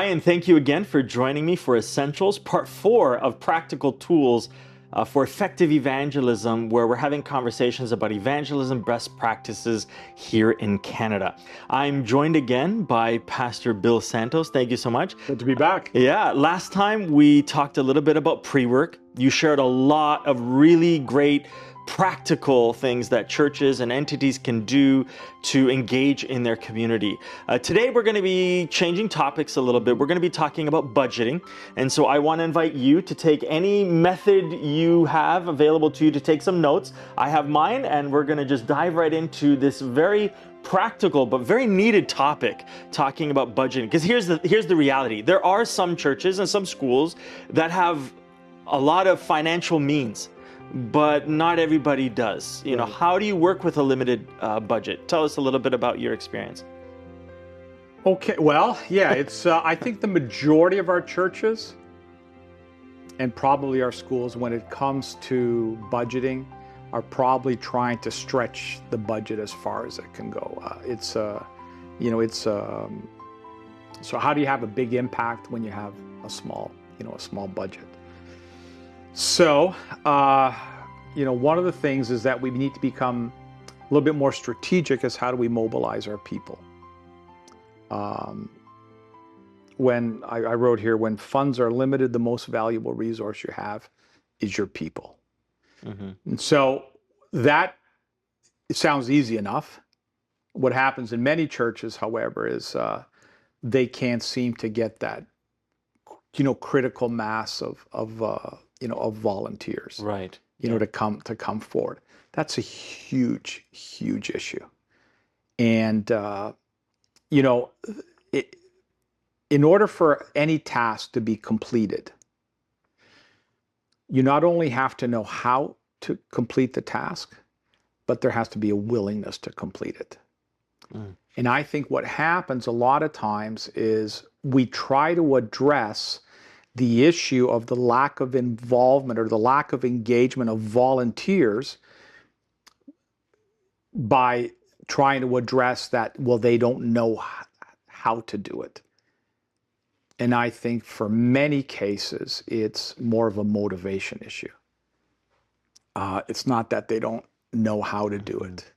Hi, and thank you again for joining me for Essentials, part 4 of Practical Tools for Effective Evangelism, where we're having conversations about evangelism best practices here in Canada. I'm joined again by Pastor Bill Santos. Thank you so much. Good to be back. Yeah, last time we talked a little bit about pre-work. You shared a lot of really great practical things that churches and entities can do to engage in their community. Today we're going to be changing topics a little bit. We're going to be talking about budgeting. And so I want to invite you to take any method you have available to you to take some notes. I have mine, and we're going to just dive right into this very practical but very needed topic, talking about budgeting. Because here's the reality. There are some churches and some schools that have a lot of financial means, but not everybody does. You know, how do you work with a limited budget? Tell us a little bit about your experience. Okay, well, yeah, it's I think the majority of our churches and probably our schools, when it comes to budgeting, are probably trying to stretch the budget as far as it can go. So how do you have a big impact when you have a small budget? So, one of the things is that we need to become a little bit more strategic as how do we mobilize our people. When I wrote here, when funds are limited, the most valuable resource you have is your people. Mm-hmm. And so that it sounds easy enough. What happens in many churches, however, is they can't seem to get that, critical mass of volunteers, right? To come forward. That's a huge issue, and in order for any task to be completed, you not only have to know how to complete the task, but there has to be a willingness to complete it. And I think what happens a lot of times is we try to address the issue of the lack of involvement or the lack of engagement of volunteers by trying to address that, well, they don't know how to do it. And I think for many cases, it's more of a motivation issue. It's not that they don't know how to do it.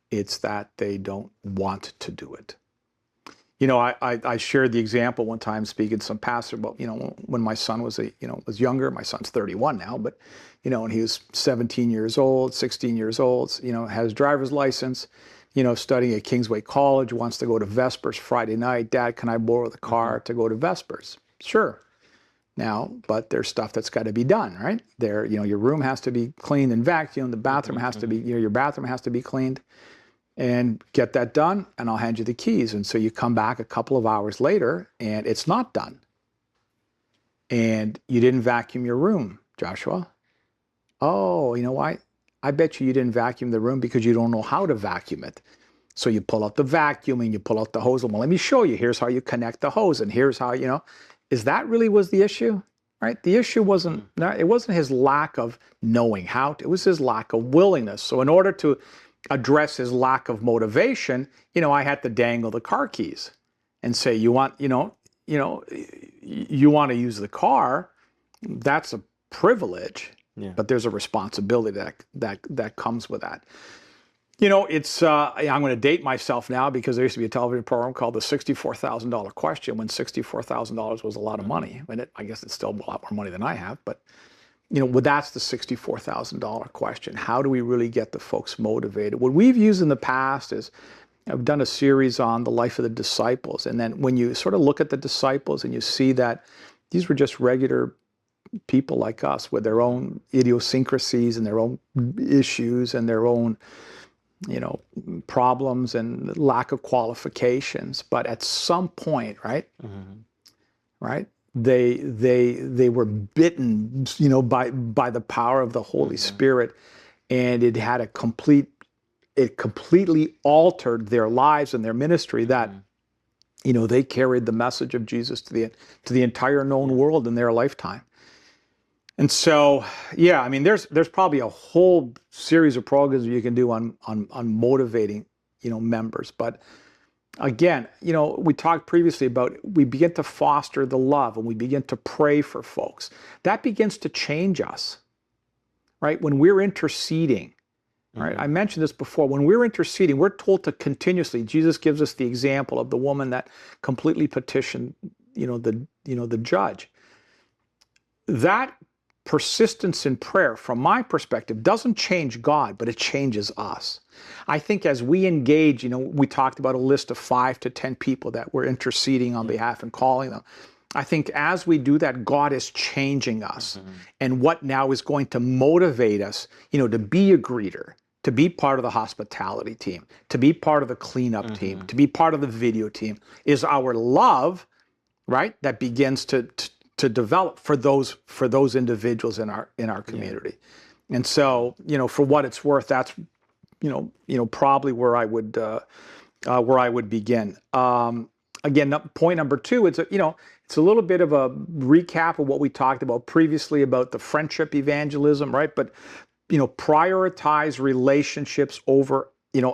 It's that they don't want to do it. I shared the example one time speaking to some pastor about, when my son was younger. My son's 31 now, but, when he was 17 years old, 16 years old, has driver's license, studying at Kingsway College, wants to go to Vespers Friday night. Dad, can I borrow the car to go to Vespers? Sure. Now, but there's stuff that's got to be done, right? Your room has to be cleaned and vacuumed. The bathroom has to be, your bathroom has to be cleaned. And get that done, and I'll hand you the keys. And so you come back a couple of hours later, and it's not done. And you didn't vacuum your room, Joshua. Oh, you know why? I bet you didn't vacuum the room because you don't know how to vacuum it. So you pull out the vacuum and you pull out the hose. Well, let me show you. Here's how you connect the hose, and here's how, is that really was the issue? Right? The issue wasn't his lack of knowing how to, it was his lack of willingness. So in order to address his lack of motivation, I had to dangle the car keys and say, you want to use the car, that's a privilege, but there's a responsibility that comes with that. It's, I'm going to date myself now because there used to be a television program called the $64,000 Question when $64,000 was a lot of money. And I guess it's still a lot more money than I have, but that's the $64,000 question. How do we really get the folks motivated? What we've used in the past is, I've done a series on the life of the disciples. And then when you sort of look at the disciples and you see that these were just regular people like us with their own idiosyncrasies and their own issues and their own, problems and lack of qualifications. But at some point, right? Mm-hmm. Right? They were bitten, by the power of the Holy Spirit, and it had it completely altered their lives and their ministry. That, they carried the message of Jesus to the entire known world in their lifetime. And so, there's probably a whole series of programs you can do on motivating, members, but Again, we talked previously about we begin to foster the love and we begin to pray for folks. That begins to change us, right? When we're interceding, right? I mentioned this before. When we're interceding, we're told to continuously. Jesus gives us the example of the woman that completely petitioned, the judge. That persistence in prayer, from my perspective, doesn't change God, but it changes us. I think as we engage, we talked about a list of 5 to 10 people that we're interceding on behalf and calling them. I think as we do that, God is changing us. And what now is going to motivate us, to be a greeter, to be part of the hospitality team, to be part of the cleanup team, to be part of the video team, is our love, right? That begins to develop for those individuals in our community. And so, for what it's worth, that's probably where I would begin. Again, point number 2 is it's a little bit of a recap of what we talked about previously about the friendship evangelism, right? But prioritize relationships over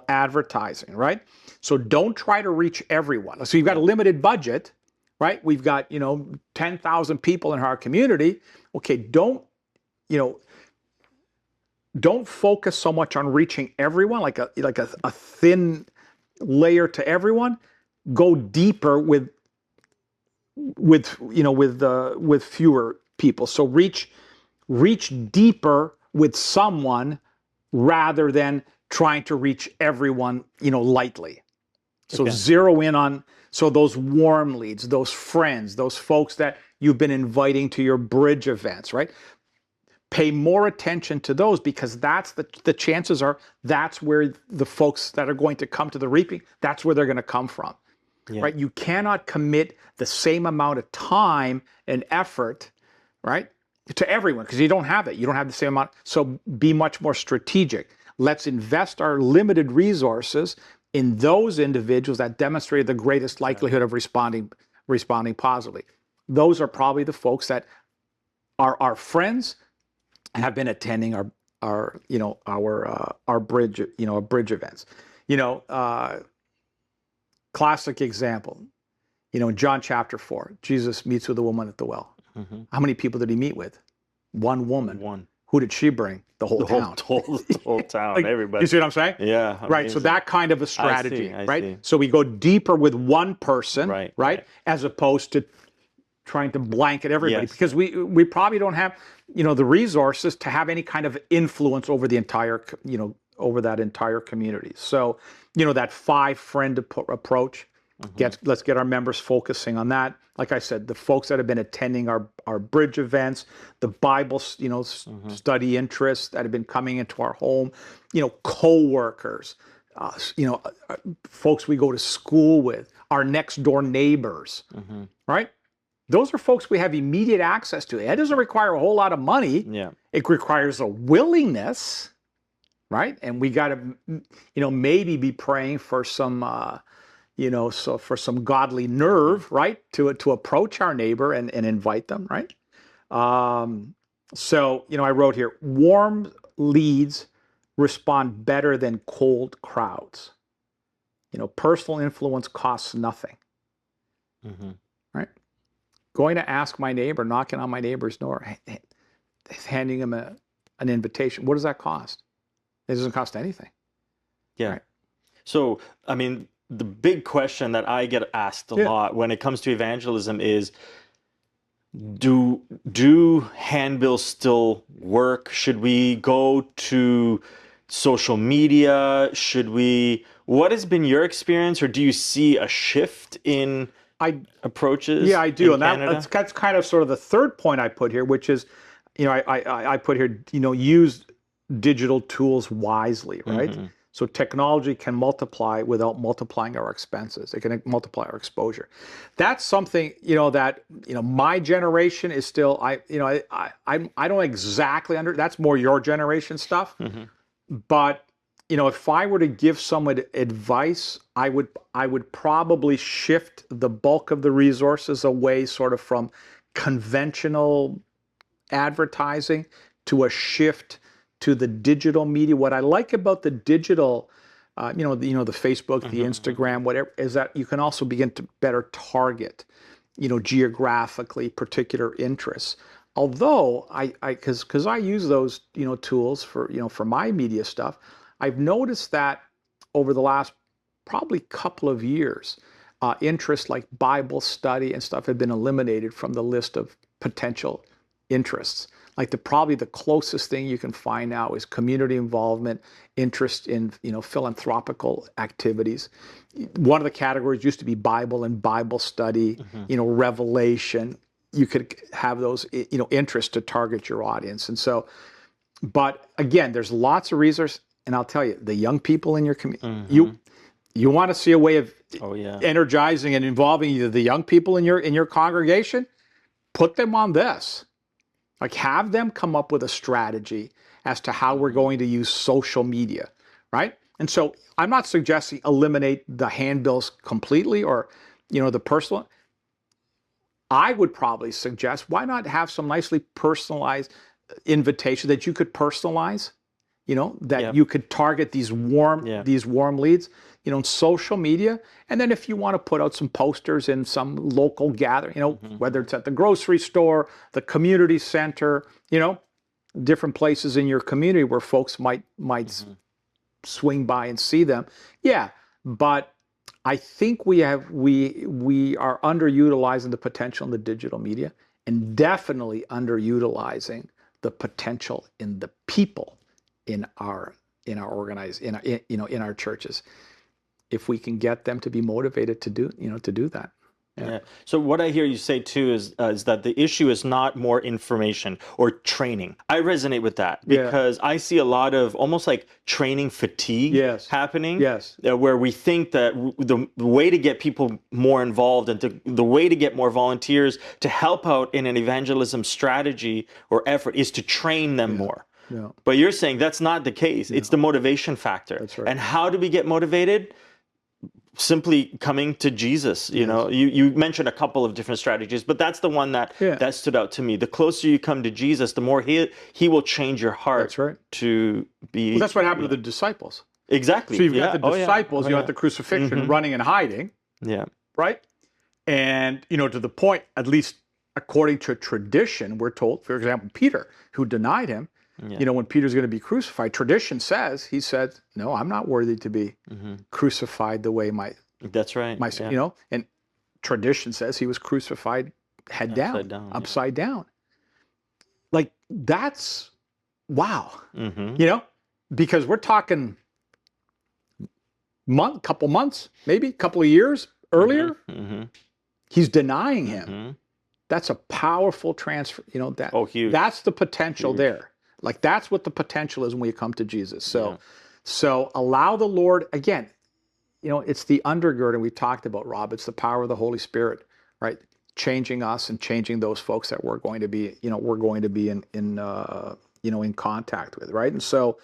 advertising, right? So don't try to reach everyone. So you've got a limited budget, right? We've got 10,000 people in our community. Okay, don't focus so much on reaching everyone, like a thin layer to everyone. Go deeper with fewer people. So reach deeper with someone rather than trying to reach everyone, lightly. So zero in on those warm leads, those friends, those folks that you've been inviting to your bridge events, right? Pay more attention to those, because that's the chances are that's where the folks that are going to come to the reaping, that's where they're going to come from, right? You cannot commit the same amount of time and effort, right, to everyone, because you don't have it. You don't have the same amount. So be much more strategic. Let's invest our limited resources in those individuals that demonstrate the greatest likelihood of responding positively. Those are probably the folks that are our friends and have been attending our bridge events. Classic example. In John chapter 4, Jesus meets with a woman at the well. How many people did he meet with? One woman. One. Who did she bring? The whole town. The whole town, everybody. You see what I'm saying? Yeah. Amazing. Right. So that kind of a strategy, I right? see. So we go deeper with one person, right? As opposed to trying to blanket everybody, because we probably don't have the resources to have any kind of influence over the entire over that entire community. So that 5-friend approach. Let's get our members focusing on that. Like I said, the folks that have been attending our bridge events, the Bible study interests that have been coming into our home, co-workers, folks we go to school with, our next door neighbors, right? Those are folks we have immediate access to. That doesn't require a whole lot of money. It requires a willingness, right? And we got to, maybe be praying for some, for some godly nerve, right? To approach our neighbor and invite them, right? So, I wrote here, warm leads respond better than cold crowds. Personal influence costs nothing, right? Going to ask my neighbor, knocking on my neighbor's door, handing him an invitation. What does that cost? It doesn't cost anything. Yeah. Right? So, I mean, the big question that I get asked a lot when it comes to evangelism is, do handbills still work? Should we go to social media? What has been your experience, or do you see a shift in approaches? Yeah, I do. And Canada? that's kind of sort of the third point I put here, which is, I put here, use digital tools wisely, right? So technology can multiply without multiplying our expenses. It can multiply our exposure. That's something, that, my generation is still, I don't exactly that's more your generation stuff. But, if I were to give someone advice, I would probably shift the bulk of the resources away sort of from conventional advertising to a shift to the digital media. What I like about the digital the Facebook, the Instagram, whatever, is that you can also begin to better target, geographically particular interests. Although because I use those, tools for my media stuff, I've noticed that over the last probably couple of years, interests like Bible study and stuff have been eliminated from the list of potential interests. Like probably the closest thing you can find now is community involvement, interest in philanthropical activities. One of the categories used to be Bible and Bible study, revelation. You could have those interests to target your audience. And so, but again, there's lots of resources, and I'll tell you, the young people in your community, you want to see a way of energizing and involving either the young people in your congregation, put them on this. Like, have them come up with a strategy as to how we're going to use social media, right? And so I'm not suggesting eliminate the handbills completely or, the personal. I would probably suggest, why not have some nicely personalized invitation that you could personalize, that you could target these warm leads, in social media. And then if you want to put out some posters in some local gathering, whether it's at the grocery store, the community center, different places in your community where folks might swing by and see them. Yeah, but I think we are underutilizing the potential in the digital media, and definitely underutilizing the potential in the people in our churches, if we can get them to be motivated to do that. Yeah. So what I hear you say too is that the issue is not more information or training. I resonate with that because I see a lot of almost like training fatigue happening. Where we think that the way to get people more involved and the way to get more volunteers to help out in an evangelism strategy or effort is to train them more. Yeah. But you're saying that's not the case. It's the motivation factor. That's right. And how do we get motivated? Simply coming to Jesus. You mentioned a couple of different strategies, but that's the one that stood out to me. The closer you come to Jesus, the more he will change your heart. That's right. To be. Well, that's what happened to the disciples. Exactly. So you've got the disciples, at the crucifixion, running and hiding. Yeah. Right. And to the point, at least according to tradition, we're told, for example, Peter, who denied him. When Peter's going to be crucified, tradition says he said, "No, I'm not worthy to be crucified the way my." That's right. And tradition says he was crucified head down, upside down. Like, that's wow. Because we're talking couple months, maybe couple of years earlier. He's denying him. That's a powerful transfer. Huge. That's the potential there. Like, that's what the potential is when we come to Jesus. So allow the Lord, again, it's the undergirding we talked about, Rob. It's the power of the Holy Spirit, right? Changing us and changing those folks that we're going to be, in contact with, right? And so,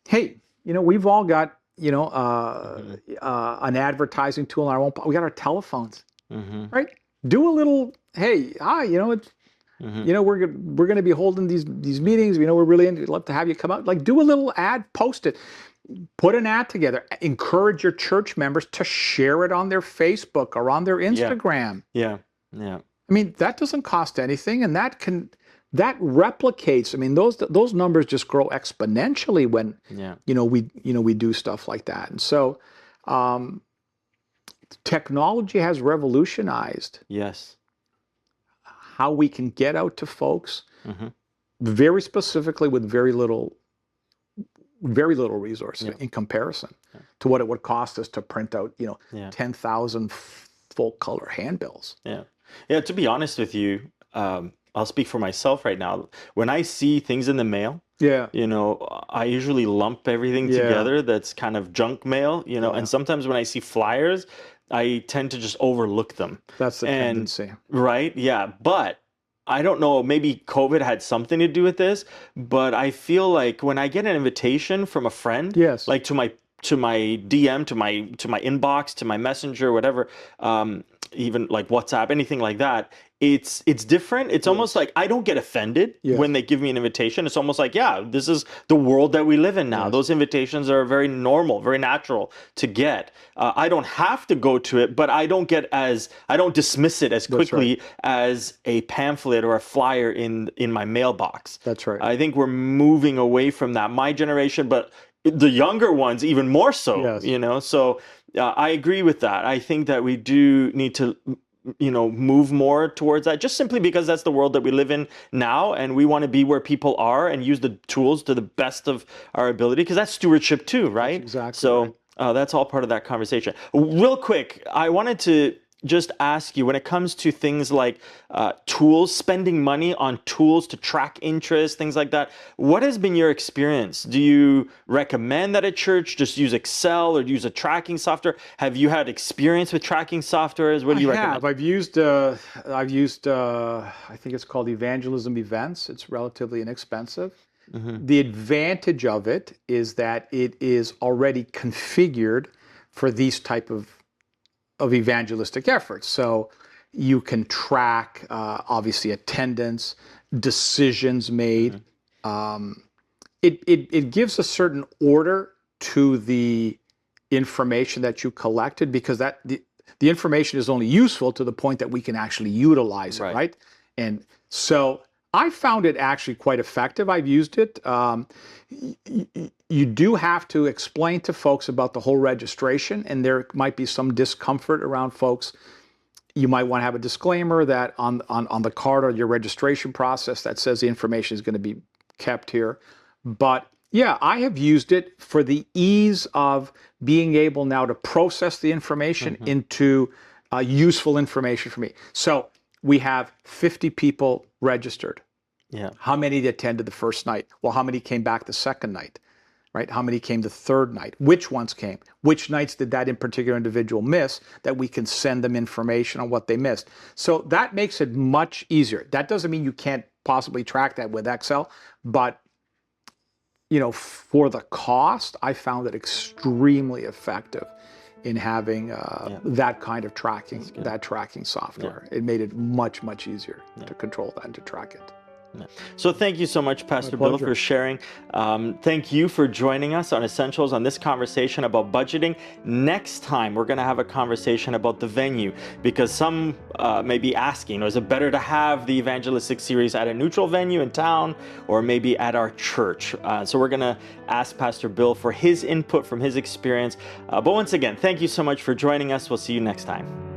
hey, we've all got, an advertising tool in our own. We got our telephones, right? Do a little, hey, hi, we're going to be holding these meetings. We're really love to have you come out. Like, do a little ad, post it, put an ad together. Encourage your church members to share it on their Facebook or on their Instagram. Yeah. I mean, that doesn't cost anything, and that replicates. I mean, those numbers just grow exponentially when we do stuff like that. And so, technology has revolutionized. Yes. How we can get out to folks, very specifically with very little resources in comparison to what it would cost us to print out, 10,000 full color handbills. Yeah. To be honest with you, I'll speak for myself right now. When I see things in the mail, I usually lump everything together. That's kind of junk mail, and sometimes when I see flyers, I tend to just overlook them. That's the tendency. Right? Yeah. But I don't know, maybe COVID had something to do with this, but I feel like when I get an invitation from a friend, like to my DM, to my inbox, to my messenger, whatever, even like WhatsApp, anything like that, it's different. It's almost like I don't get offended Yes. when they give me an invitation. It's almost like, yeah, this is the world that we live in now. Yes. Those invitations are very normal, very natural to get. I don't have to go to it, but I don't dismiss it as quickly as a pamphlet or a flyer in my mailbox. That's right. I think we're moving away from that. My generation, but the younger ones even more so. Yes. You know, so I agree with that. I think that we do need to, move more towards that, just simply because that's the world that we live in now, and we want to be where people are and use the tools to the best of our ability, because that's stewardship too, right? That's exactly so right. That's all part of that conversation. Real quick, I wanted to just ask you, when it comes to things like tools, spending money on tools to track interest, things like that, what has been your experience? Do you recommend that a church just use Excel or use a tracking software? Have you had experience with tracking softwares? What do you recommend? I've used I think it's called Evangelism Events. It's relatively inexpensive. The advantage of it is that it is already configured for these type of evangelistic efforts. So you can track, obviously, attendance, decisions made. It gives a certain order to the information that you collected, because the information is only useful to the point that we can actually utilize it, right? And so I found it actually quite effective. I've used it. You do have to explain to folks about the whole registration, and there might be some discomfort around folks. You might want to have a disclaimer that on the card or your registration process that says the information is going to be kept here. But yeah, I have used it for the ease of being able now to process the information into useful information for me. So we have 50 people registered. Yeah. How many attended the first night? Well, how many came back the second night? Right? How many came the third night? Which ones came? Which nights did that in particular individual miss, that we can send them information on what they missed? So that makes it much easier. That doesn't mean you can't possibly track that with Excel, but for the cost, I found it extremely effective in having that kind of tracking, software. It made it much, much easier to control that and to track it. So thank you so much, Pastor Bill, for sharing. Thank you for joining us on Essentials on this conversation about budgeting. Next time, we're going to have a conversation about the venue, because some may be asking, is it better to have the evangelistic series at a neutral venue in town or maybe at our church? So we're going to ask Pastor Bill for his input from his experience. But once again, thank you so much for joining us. We'll see you next time.